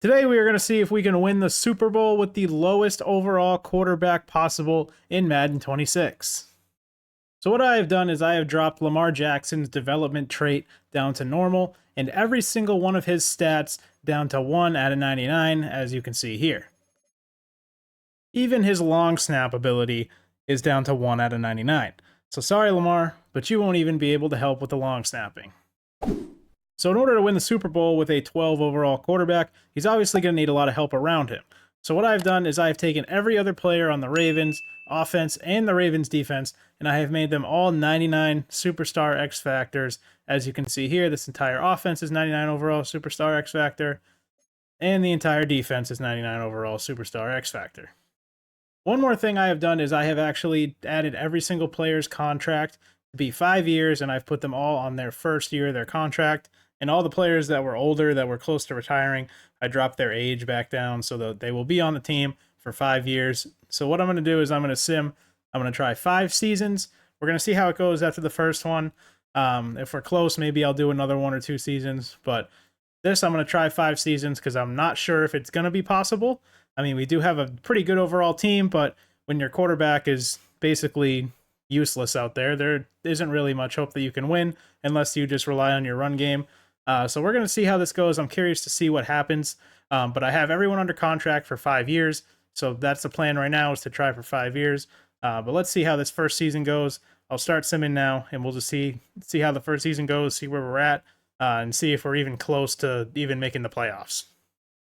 Today we are going to see if we can win the Super Bowl with the lowest overall quarterback possible in Madden 26. So what I have done is I have dropped Lamar Jackson's development trait down to normal and every single one of his stats down to 1 out of 99, as you can see here. Even his long snap ability is down to 1 out of 99. So sorry Lamar, but you won't even be able to help with the long snapping. So in order to win the Super Bowl with a 12 overall quarterback, he's obviously going to need a lot of help around him. So what I've done is I've taken every other player on the Ravens offense and the Ravens defense, and I have made them all 99 superstar X Factors. As you can see here, this entire offense is 99 overall superstar X Factor, and the entire defense is 99 overall superstar X Factor. One more thing I have done is I have actually added every single player's contract to be 5 years, and I've put them all on their first year of their contract. And all the players that were older, that were close to retiring, I dropped their age back down so that they will be on the team for 5 years. So what I'm going to do is I'm going to try 5 seasons. We're going to see how it goes after the first one. If we're close, maybe I'll do another 1 or 2 seasons. But this, I'm going to try 5 seasons because I'm not sure if it's going to be possible. I mean, we do have a pretty good overall team, but when your quarterback is basically useless out there, there isn't really much hope that you can win unless you just rely on your run game. So we're going to see how this goes. I'm curious to see what happens. But I have everyone under contract for 5 years. So that's the plan right now, is to try for 5 years. But let's see how this first season goes. I'll start simming now, and we'll just see how the first season goes, see where we're at, and see if we're even close to even making the playoffs.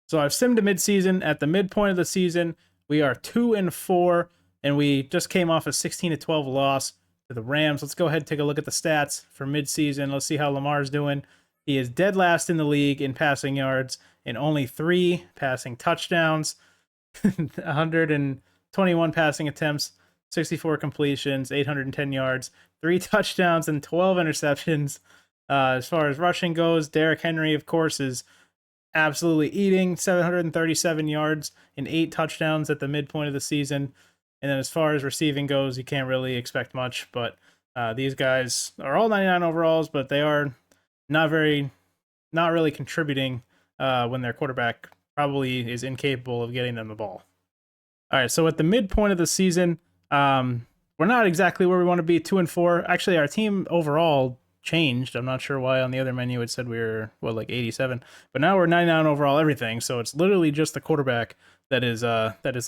So I've simmed to midseason. At the midpoint of the season, we are 2-4, and we just came off a 16-12 loss to the Rams. Let's go ahead and take a look at the stats for midseason. Let's see how Lamar's doing. He is dead last in the league in passing yards and only 3 passing touchdowns, 121 passing attempts, 64 completions, 810 yards, 3 touchdowns, and 12 interceptions. As far as rushing goes, Derrick Henry, of course, is absolutely eating, 737 yards and 8 touchdowns at the midpoint of the season. And then as far as receiving goes, you can't really expect much, but these guys are all 99 overalls, but they are not really contributing when their quarterback probably is incapable of getting them the ball. All right, so at the midpoint of the season, we're not exactly where we want to be, 2-4. Actually, our team overall changed. I'm not sure why on the other menu it said we were, like 87, but now we're 99 overall everything. So it's literally just the quarterback that is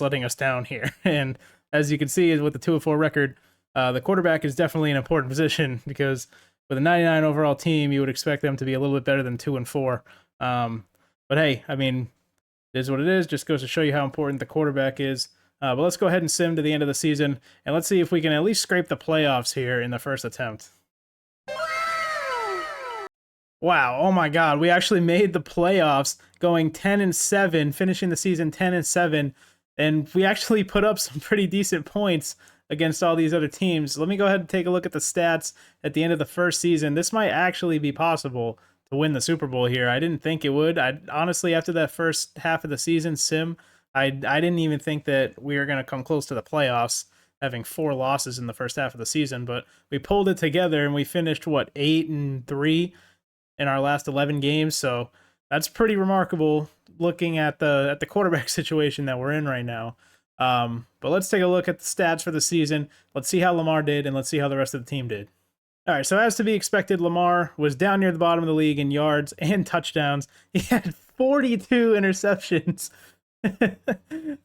letting us down here. And as you can see, with the 2-4 record, the quarterback is definitely an important position because with a 99 overall team, you would expect them to be a little bit better than 2-4. But hey, I mean, it is what it is. Just goes to show you how important the quarterback is. But let's go ahead and sim to the end of the season, and let's see if we can at least scrape the playoffs here in the first attempt. Wow, oh my god, we actually made the playoffs, going 10-7, finishing the season 10-7, and we actually put up some pretty decent points against all these other teams. Let me go ahead and take a look at the stats at the end of the first season. This might actually be possible to win the Super Bowl here. I didn't think it would. I honestly, after that first half of the season sim, I didn't even think that we were going to come close to the playoffs, having 4 losses in the first half of the season, but we pulled it together and we finished 8-3 in our last 11 games. So that's pretty remarkable looking at the quarterback situation that we're in right now. But let's take a look at the stats for the season. Let's see how Lamar did, and let's see how the rest of the team did. All right, so as to be expected, Lamar was down near the bottom of the league in yards and touchdowns. He had 42 interceptions.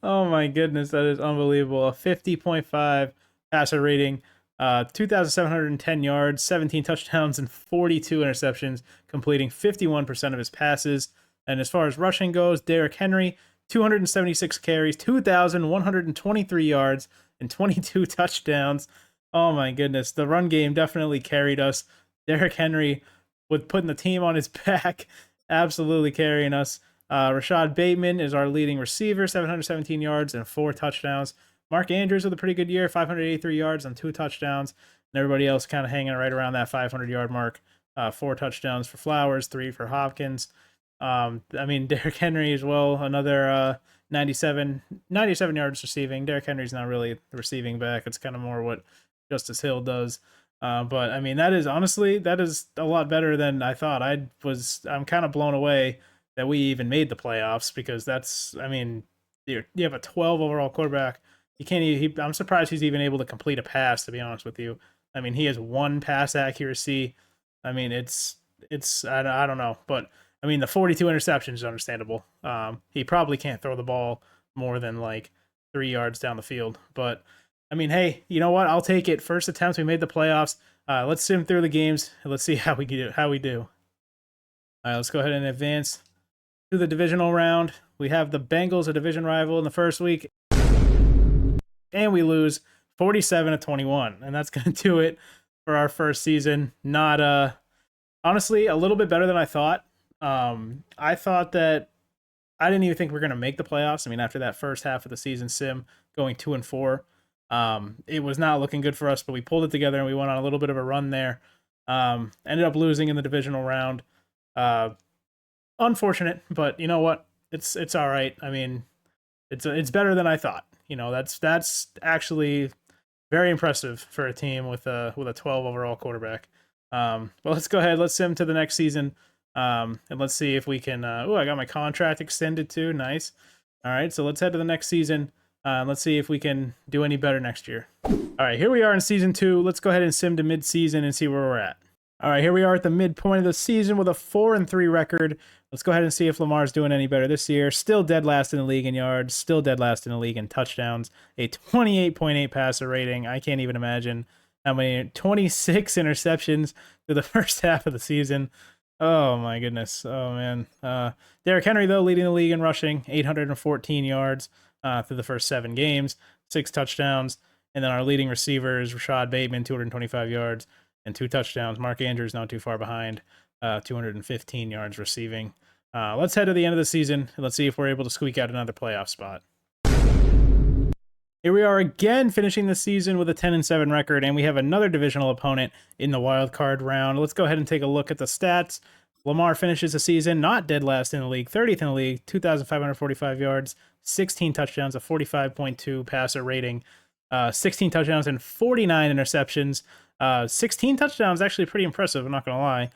Oh my goodness, that is unbelievable. A 50.5 passer rating, 2,710 yards, 17 touchdowns, and 42 interceptions, completing 51% of his passes. And as far as rushing goes, Derrick Henry, 276 carries, 2,123 yards, and 22 touchdowns. Oh my goodness, the run game definitely carried us. Derrick Henry, with putting the team on his back, absolutely carrying us. Rashad Bateman is our leading receiver, 717 yards and 4 touchdowns. Mark Andrews with a pretty good year, 583 yards and 2 touchdowns. And everybody else kind of hanging right around that 500-yard mark. 4 touchdowns for Flowers, 3 for Hopkins. I mean, Derrick Henry as well, another 97 yards receiving. Derrick Henry's not really the receiving back. It's kind of more what Justice Hill does. But I mean, that is a lot better than I thought. I'm kind of blown away that we even made the playoffs, because that's, I mean, you have a 12 overall quarterback. You can't even, I'm surprised he's even able to complete a pass, to be honest with you. I mean, he has 1 pass accuracy. I mean, I don't know, but I mean, the 42 interceptions is understandable. He probably can't throw the ball more than like 3 yards down the field, but I mean, hey, you know what? I'll take it. First attempt, we made the playoffs. Let's sim through the games and let's see how we do. All right, let's go ahead and advance to the divisional round. We have the Bengals, a division rival, in the first week, and we lose 47-21, and that's going to do it for our first season. Not honestly, a little bit better than I thought. I thought that I didn't even think we were going to make the playoffs. I mean, after that first half of the season sim going 2-4, it was not looking good for us, but we pulled it together and we went on a little bit of a run there. Ended up losing in the divisional round. Unfortunate, but you know what? It's all right. I mean, it's better than I thought. You know, that's actually very impressive for a team with a 12 overall quarterback. But let's go ahead. Let's sim to the next season. And let's see if we can. I got my contract extended too. Nice. All right, so let's head to the next season. Let's see if we can do any better next year. All right, here we are in season 2. Let's go ahead and sim to mid-season and see where we're at. All right, here we are at the midpoint of the season with a 4-3 record. Let's go ahead and see if Lamar's doing any better this year. Still dead last in the league in yards. Still dead last in the league in touchdowns. A 28.8 passer rating. I can't even imagine how many. 26 interceptions through the first half of the season. Oh, my goodness. Oh, man. Derrick Henry, though, leading the league in rushing. 814 yards through the first 7 games. 6 touchdowns. And then our leading receiver is Rashad Bateman, 225 yards and 2 touchdowns. Mark Andrews not too far behind, 215 yards receiving. Let's head to the end of the season, and let's see if we're able to squeak out another playoff spot. Here we are again, finishing the season with a 10-7 record, and we have another divisional opponent in the wild card round. Let's go ahead and take a look at the stats. Lamar finishes the season not dead last in the league, 30th in the league, 2,545 yards, 16 touchdowns, a 45.2 passer rating, 16 touchdowns and 49 interceptions. 16 touchdowns, actually pretty impressive, I'm not going to lie.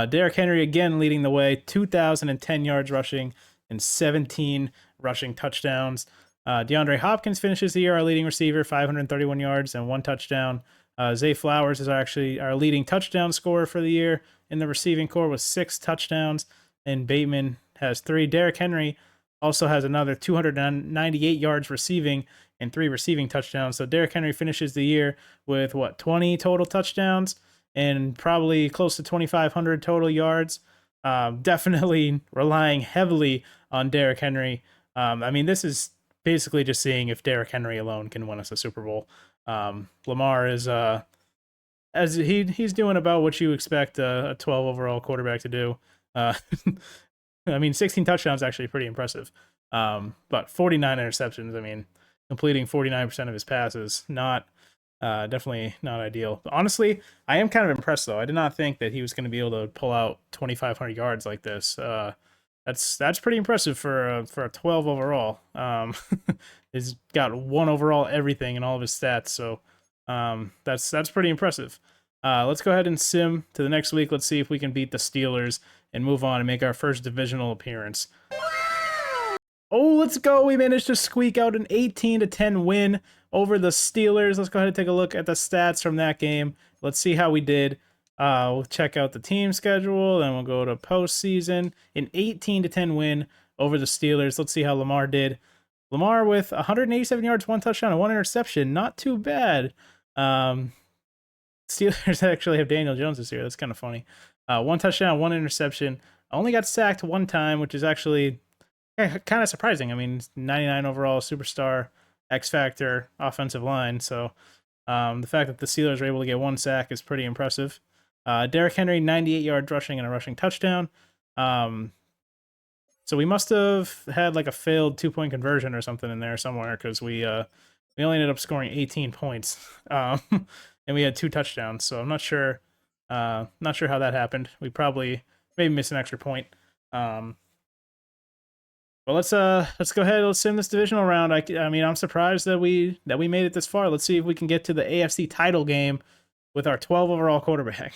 Derrick Henry again leading the way, 2,010 yards rushing and 17 rushing touchdowns. DeAndre Hopkins finishes the year our leading receiver, 531 yards and 1 touchdown. Zay Flowers is actually our leading touchdown scorer for the year in the receiving corps with 6 touchdowns, and Bateman has 3. Derrick Henry also has another 298 yards receiving and 3 receiving touchdowns. So Derrick Henry finishes the year with 20 total touchdowns and probably close to 2,500 total yards. Definitely relying heavily on Derrick Henry. I mean, this is basically just seeing if Derrick Henry alone can win us a Super Bowl. Lamar is as he's doing about what you expect a 12 overall quarterback to do. I mean, 16 touchdowns is actually pretty impressive. But 49 interceptions, I mean, completing 49% of his passes, definitely not ideal. But honestly, I am kind of impressed, though. I did not think that he was going to be able to pull out 2,500 yards like this. That's pretty impressive for a 12 overall. He's got 1 overall everything in all of his stats, so that's pretty impressive. Let's go ahead and sim to the next week. Let's see if we can beat the Steelers and move on and make our first divisional appearance. Oh, let's go. We managed to squeak out an 18-10 win over the Steelers. Let's go ahead and take a look at the stats from that game. Let's see how we did. We'll check out the team schedule, then we'll go to postseason. An 18-10 win over the Steelers. Let's see how Lamar did. Lamar with 187 yards, 1 touchdown, and 1 interception. Not too bad. Steelers actually have Daniel Jones this year. That's kind of funny. 1 touchdown, 1 interception. Only got sacked 1 time, which is actually kind of surprising. I mean, 99 overall superstar, X Factor, offensive line. So the fact that the Steelers were able to get 1 sack is pretty impressive. Derrick Henry, 98 yards rushing and a rushing touchdown. So we must have had like a failed 2-point conversion or something in there somewhere, because we only ended up scoring 18 points. And we had 2 touchdowns. So I'm not sure how that happened. We probably maybe missed an extra point. But let's go ahead. Let's sim this divisional round. I mean, I'm surprised that we made it this far. Let's see if we can get to the AFC title game with our 12 overall quarterback.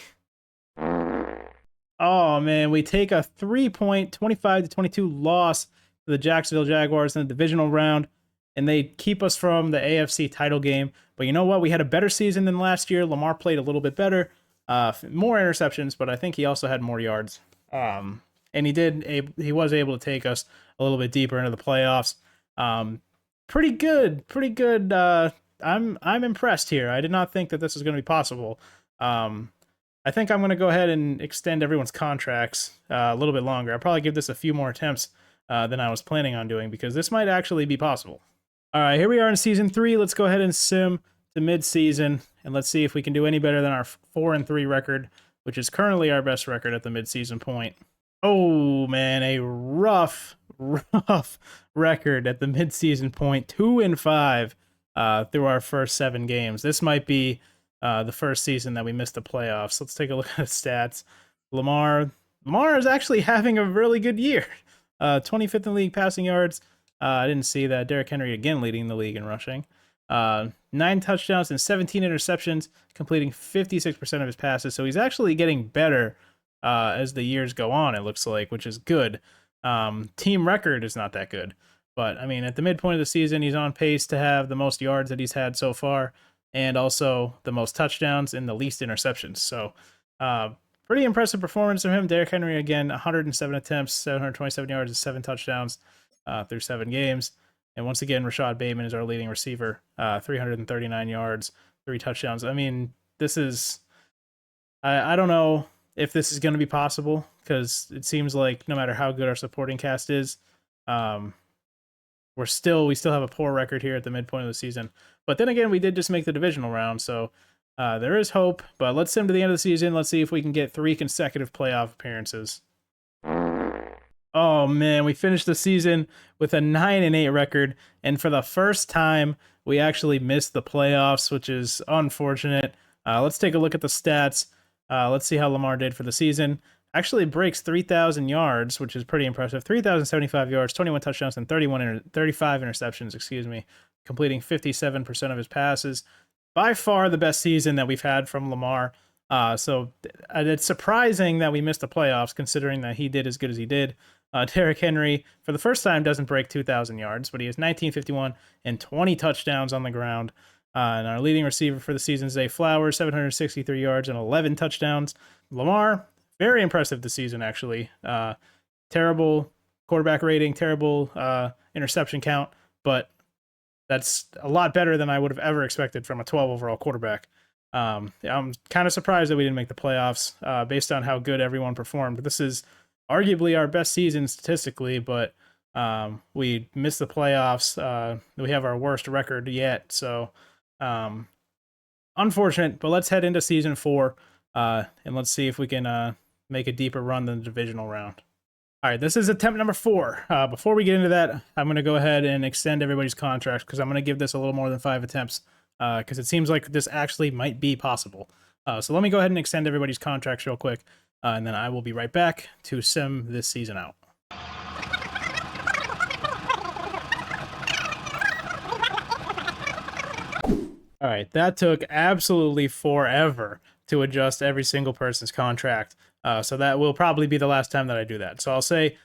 Oh man, we take a 3-point 25-22 loss to the Jacksonville Jaguars in the divisional round, and they keep us from the AFC title game. But you know what? We had a better season than last year. Lamar played a little bit better, more interceptions, but I think he also had more yards. And he was able to take us a little bit deeper into the playoffs. Um, pretty good, pretty good. I'm impressed here. I did not think that this was going to be possible. I think I'm going to go ahead and extend everyone's contracts a little bit longer. I'll probably give this a few more attempts than I was planning on doing because this might actually be possible. All right, here we are in season 3. Let's go ahead and sim to mid-season, and let's see if we can do any better than our 4-3 record, which is currently our best record at the mid-season point. Oh man, a rough record at the mid-season point. 2-5 through our first 7 games. This might be the first season that we missed the playoffs. Let's take a look at the stats. Lamar is actually having a really good year. 25th in the league passing yards. I didn't see that. Derrick Henry again leading the league in rushing. 9 touchdowns and 17 interceptions, completing 56% of his passes. So he's actually getting better as the years go on, it looks like, which is good. Team record is not that good. But, I mean, at the midpoint of the season, he's on pace to have the most yards that he's had so far and also the most touchdowns and the least interceptions. So, pretty impressive performance from him. Derrick Henry, again, 107 attempts, 727 yards, and 7 touchdowns through 7 games. And once again, Rashad Bateman is our leading receiver, 339 yards, 3 touchdowns. I mean, this is... I don't know if this is going to be possible because it seems like no matter how good our supporting cast is, we still have a poor record here at the midpoint of the season. But then again, we did just make the divisional round, so there is hope. But let's sim to the end of the season. Let's see if we can get 3 consecutive playoff appearances. Oh man, we finished the season with a 9-8 record, and for the first time, we actually missed the playoffs, which is unfortunate. Let's take a look at the stats. Let's see how Lamar did for the season. Actually breaks 3,000 yards, which is pretty impressive. 3,075 yards, 21 touchdowns, and 35 interceptions, excuse me, completing 57% of his passes. By far the best season that we've had from Lamar. So it's surprising that we missed the playoffs, considering that he did as good as he did. Derrick Henry, for the first time, doesn't break 2,000 yards, but he has 1951 and 20 touchdowns on the ground. And our leading receiver for the season is Zay Flowers, 763 yards and 11 touchdowns. Lamar, very impressive this season, actually. Terrible quarterback rating, terrible interception count, but that's a lot better than I would have ever expected from a 12 overall quarterback. I'm kind of surprised that we didn't make the playoffs based on how good everyone performed. This is arguably our best season statistically, but we missed the playoffs. We have our worst record yet, so unfortunate. But let's head into season 4 and let's see if we can make a deeper run than the divisional round. All right, this is attempt number 4. Before we get into that, I'm going to go ahead and extend everybody's contracts because I'm going to give this a little more than 5 attempts because it seems like this actually might be possible. So let me go ahead and extend everybody's contracts real quick, and then I will be right back to sim this season out. All right, that took absolutely forever to adjust every single person's contract. So that will probably be the last time that I do that. So I'll say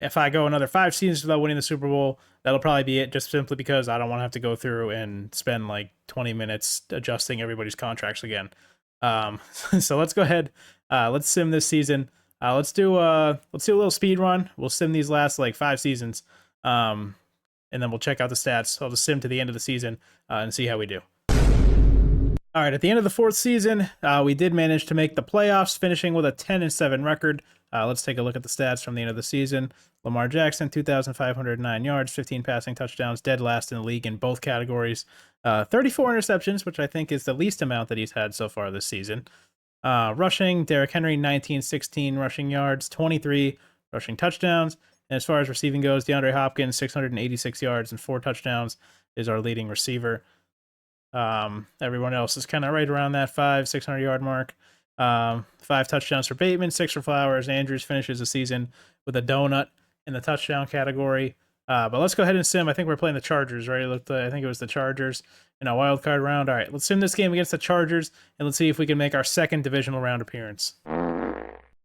if I go another 5 seasons without winning the Super Bowl, that'll probably be it, just simply because I don't want to have to go through and spend like 20 minutes adjusting everybody's contracts again. So let's go ahead. Let's sim this season. Let's do a little speed run. We'll sim these last like 5 seasons, and then we'll check out the stats. I'll just sim to the end of the season and see how we do. All right, at the end of the 4th season, we did manage to make the playoffs, finishing with a 10-7 record. Let's take a look at the stats from the end of the season. Lamar Jackson, 2,509 yards, 15 passing touchdowns, dead last in the league in both categories. 34 interceptions, which I think is the least amount that he's had so far this season. Rushing, Derrick Henry, 1916 rushing yards, 23 rushing touchdowns. And as far as receiving goes, DeAndre Hopkins, 686 yards and 4 touchdowns is our leading receiver. Everyone else is kind of right around that 600 yard mark. 5 touchdowns for Bateman, 6 for Flowers. Andrews finishes the season with a donut in the touchdown category. But let's go ahead and sim. I think we're playing the Chargers, right? I think it was the Chargers in a wild card round. All right, let's sim this game against the Chargers, and let's see if we can make our 2nd divisional round appearance.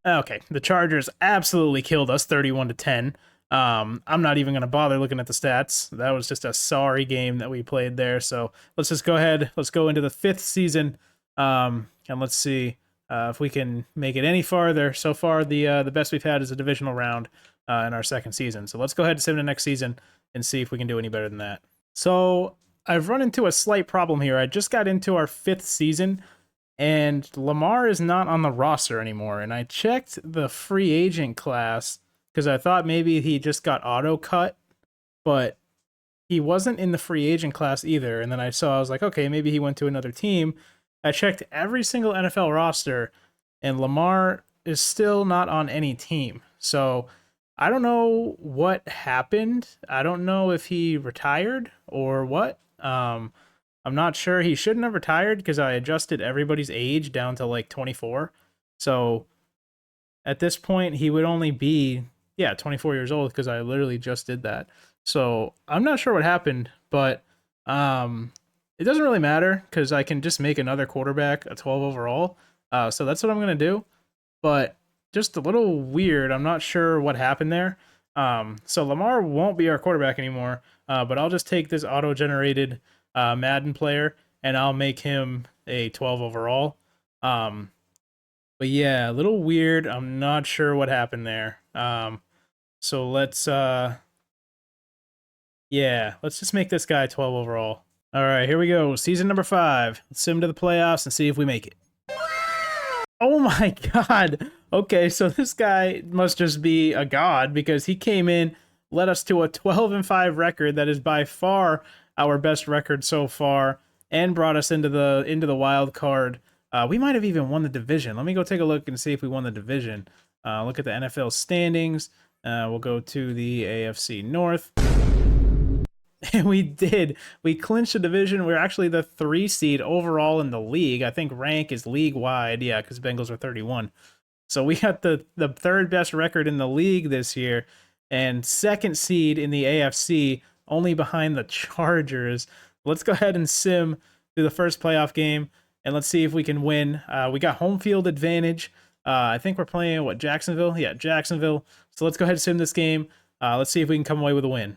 Okay, the Chargers absolutely killed us 31-10. I'm not even going to bother looking at the stats. That was just a sorry game that we played there. So let's just go ahead. Let's go into the 5th season. And let's see if we can make it any farther. So far, the best we've had is a divisional round in our 2nd season. So let's go ahead and sim to next season and see if we can do any better than that. So I've run into a slight problem here. I just got into our 5th season, and Lamar is not on the roster anymore. And I checked the free agent class because I thought maybe he just got auto cut, but he wasn't in the free agent class either. And then I was like, okay, maybe he went to another team. I checked every single NFL roster, and Lamar is still not on any team. So I don't know what happened. I don't know if he retired or what. I'm not sure. He shouldn't have retired because I adjusted everybody's age down to like 24. So at this point, he would only be, yeah, 24 years old because I literally just did that. So I'm not sure what happened, but it doesn't really matter because I can just make another quarterback a 12 overall. So that's what I'm going to do. But just a little weird. I'm not sure what happened there. So Lamar won't be our quarterback anymore, but I'll just take this auto-generated Madden player and I'll make him a 12 overall. But yeah, a little weird. I'm not sure what happened there. So let's just make this guy 12 overall. All right, here we go. Season number 5. Let's sim to the playoffs and see if we make it. Oh my god. Okay, so this guy must just be a god because he came in, led us to a 12-5 record that is by far our best record so far, and brought us into the wild card. We might have even won the division. Let me go take a look and see if we won the division. Look at the NFL standings. We'll go to the AFC North. And we did. We clinched the division. We're actually the 3 seed overall in the league. I think rank is league wide. Yeah, because Bengals are 31. So we got the 3rd best record in the league this year, and 2nd seed in the AFC, only behind the Chargers. Let's go ahead and sim through the first playoff game, and let's see if we can win. We got home field advantage. I think we're playing, Jacksonville? Yeah, Jacksonville. So let's go ahead and sim this game. Let's see if we can come away with a win.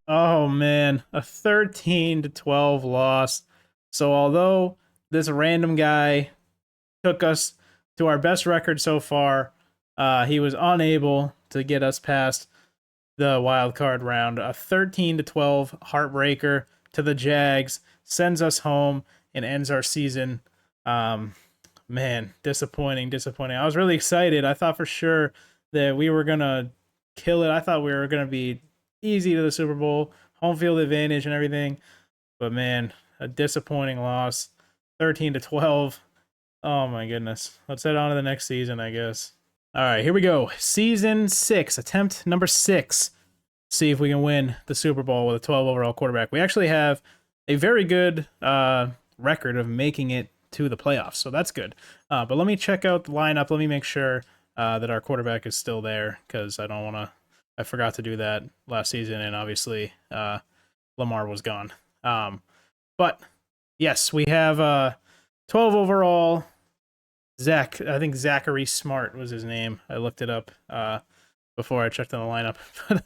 Oh man, a 13-12 loss. So although this random guy took us to our best record so far, he was unable to get us past the wild card round. A 13-12 heartbreaker to the Jags sends us home and ends our season. Man, disappointing. I was really excited. I thought for sure that we were gonna kill it. I thought we were gonna be easy to the Super Bowl, home field advantage and everything. But man, a disappointing loss, 13-12. Oh my goodness. Let's head on to the next season, I guess. All right, here we go. Season 6, attempt number 6. See if we can win the Super Bowl with a 12 overall quarterback. We actually have a very good record of making it to the playoffs, so that's good. But let me check out the lineup. Let me make sure that our quarterback is still there because I forgot to do that last season, and obviously Lamar was gone. But yes, we have 12 overall. I think Zachary Smart was his name. I looked it up before I checked on the lineup.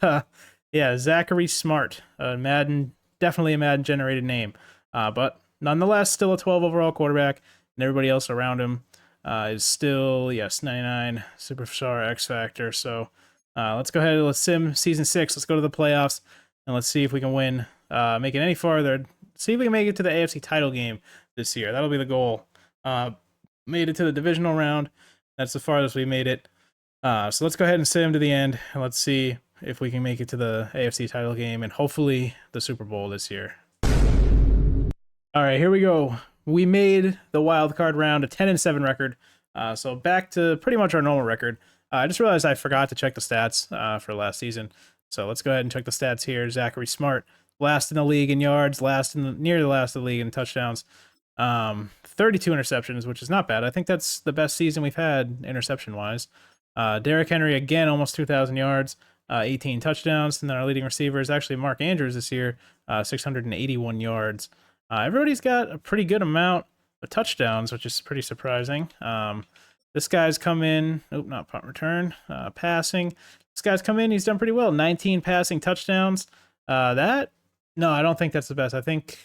But yeah, Zachary Smart, definitely a Madden generated name. But nonetheless, still a 12 overall quarterback, and everybody else around him is still, yes, 99 Superstar X Factor. So let's go ahead. Let's sim season 6. Let's go to the playoffs, and let's see if we can win, make it any farther. See if we can make it to the AFC title game this year. That'll be the goal. Made it to the divisional round. That's the farthest we made it. So let's go ahead and sim to the end, and let's see if we can make it to the AFC title game and hopefully the Super Bowl this year. All right, here we go. We made the wild card round, a 10-7 record. So back to pretty much our normal record. I just realized I forgot to check the stats for last season. So let's go ahead and check the stats here. Zachary Smart, last in the league in yards, near the last of the league in touchdowns. 32 interceptions, which is not bad. I think that's the best season we've had interception-wise. Derrick Henry, again, almost 2,000 yards, 18 touchdowns. And then our leading receiver is actually Mark Andrews this year, 681 yards. Everybody's got a pretty good amount of touchdowns, which is pretty surprising. This guy's come in. Oh, not punt return. Passing. This guy's come in. He's done pretty well. 19 passing touchdowns. No, I don't think that's the best. I think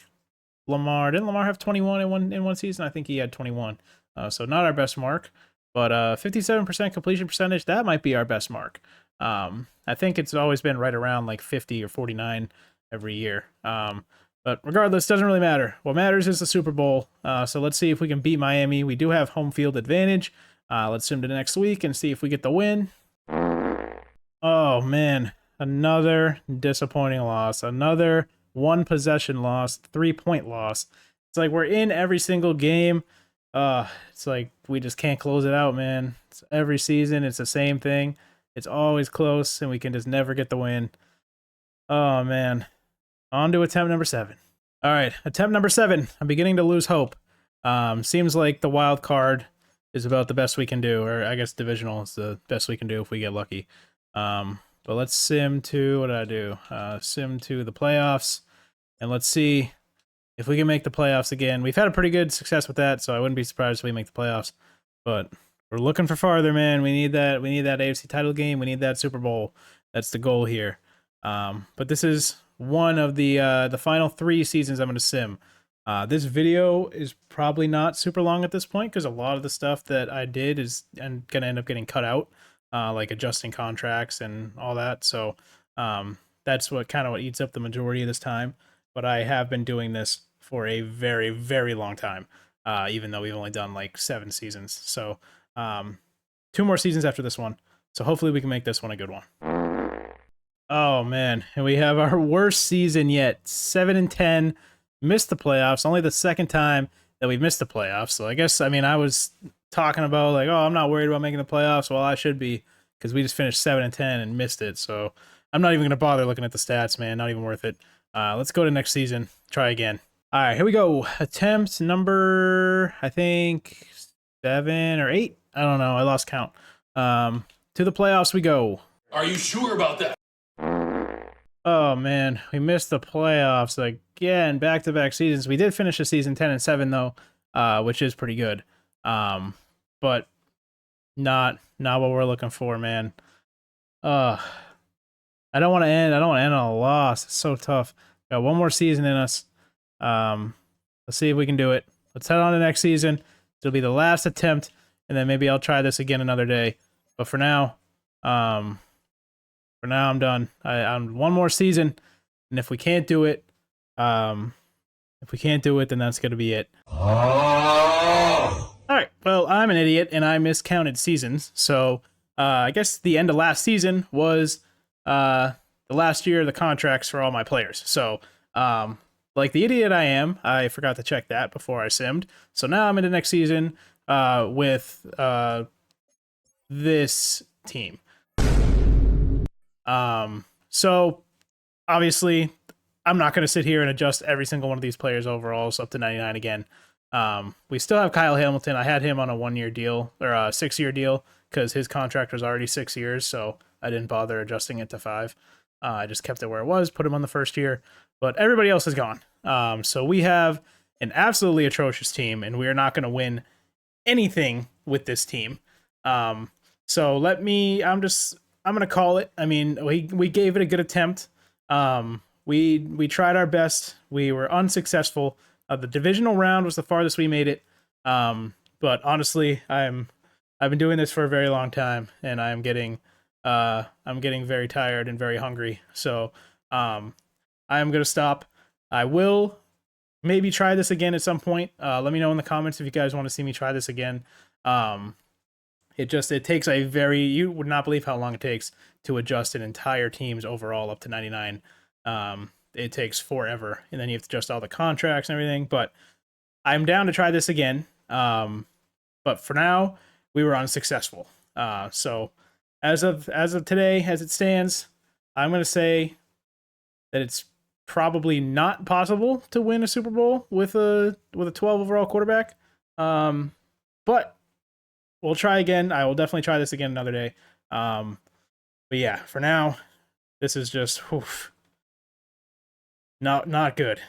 didn't Lamar have 21 in one season? I think he had 21. So not our best mark, but 57% completion percentage, that might be our best mark. I think it's always been right around like 50 or 49 every year. But regardless, doesn't really matter. What matters is the Super Bowl. So let's see if we can beat Miami. We do have home field advantage. Let's zoom to the next week and see if we get the win. Oh, man. Another disappointing loss. Another one possession loss, 3-point loss. It's like we're in every single game. It's like we just can't close it out, man. It's every season, it's the same thing. It's always close, and we can just never get the win. Oh, man. On to attempt number 7. All right, attempt number 7. I'm beginning to lose hope. Seems like the wild card is about the best we can do, or I guess divisional is the best we can do if we get lucky. But let's sim to, what did I do? Sim to the playoffs, and let's see if we can make the playoffs again. We've had a pretty good success with that, so I wouldn't be surprised if we make the playoffs. But we're looking for farther, man. We need that. We need that AFC title game. We need that Super Bowl. That's the goal here. But this is one of the final 3 seasons I'm going to sim. This video is probably not super long at this point because a lot of the stuff that I did is going to end up getting cut out, like adjusting contracts and all that. So that's what eats up the majority of this time. But I have been doing this for a very, very long time, even though we've only done like 7 seasons. So 2 more seasons after this one. So hopefully we can make this one a good one. Oh, man. And we have our worst season yet. 7-10. Missed the playoffs. Only the second time that we've missed the playoffs. So I was talking about like, oh, I'm not worried about making the playoffs. Well, I should be, because we just finished 7-10 and missed it. So I'm not even going to bother looking at the stats, man. Not even worth it. Let's go to next season. Try again. All right, here we go. Attempt number, I think, 7 or 8. I don't know. I lost count. To the playoffs we go. Are you sure about that? Oh, man. We missed the playoffs again. Back-to-back seasons. We did finish the season 10-7, though, which is pretty good. But not what we're looking for, man. I don't want to end on a loss. It's so tough. Got one more season in us. Let's see if we can do it. Let's head on to next season. It'll be the last attempt, and then maybe I'll try this again another day. But for now, I'm done. I'm one more season, and if we can't do it, then that's gonna be it. All right. Well, I'm an idiot, and I miscounted seasons. So I guess the end of last season was the last year of the contracts for all my players. So like the idiot I am, I forgot to check that before I simmed. So now I'm in the next season with this team. So obviously I'm not going to sit here and adjust every single one of these players' overalls up to 99 again. We still have Kyle Hamilton. I had him on a 1-year deal or a 6-year deal because his contract was already 6 years. So I didn't bother adjusting it to 5. I just kept it where it was, put him on the first year, but everybody else is gone. So we have an absolutely atrocious team, and we are not going to win anything with this team. So I'm going to call it. I mean, we gave it a good attempt. We tried our best. We were unsuccessful. The divisional round was the farthest we made it. But honestly, I've been doing this for a very long time, and I'm getting very tired and very hungry. So I am going to stop. I will maybe try this again at some point. Let me know in the comments if you guys want to see me try this again. It takes you would not believe how long it takes to adjust an entire team's overall up to 99. It takes forever, and then you have to adjust all the contracts and everything. But I'm down to try this again. But for now, we were unsuccessful. So as of today, as it stands, I'm going to say that it's probably not possible to win a Super Bowl with a 12 overall quarterback. But we'll try again. I will definitely try this again another day. But yeah, for now, this is just not good.